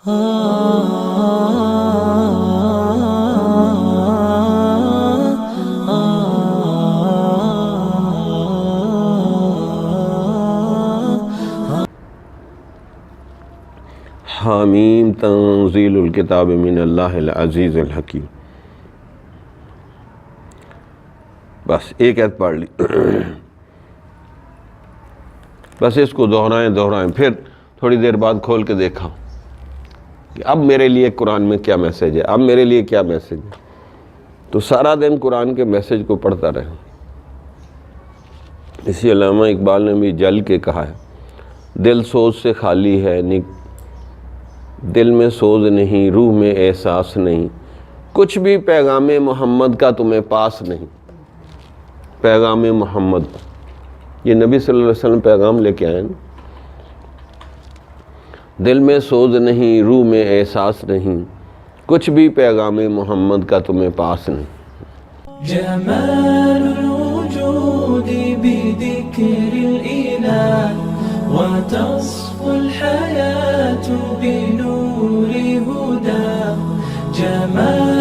حامیم تنزیل الکتاب من اللہ العزیز الحکیم. بس ایک ایت پڑھ لی، بس اس کو دہرائیں پھر تھوڑی دیر بعد کھول کے دیکھا کہ اب میرے لیے قرآن میں کیا میسیج ہے، اب میرے لیے کیا میسیج ہے. تو سارا دن قرآن کے میسیج کو پڑھتا رہا. اسی علامہ اقبال نے بھی جل کے کہا ہے، دل سوز سے خالی ہے، دل میں سوز نہیں، روح میں احساس نہیں، کچھ بھی پیغام محمد کا تمہیں پاس نہیں. پیغام محمد، یہ نبی صلی اللہ علیہ وسلم پیغام لے کے آئے نا. دل میں سوز نہیں، روح میں احساس نہیں، کچھ بھی پیغام محمد کا تمہیں پاس نہیں. جمال الوجود بذكر الإله وتصفو الحياة بنور هداه. جمال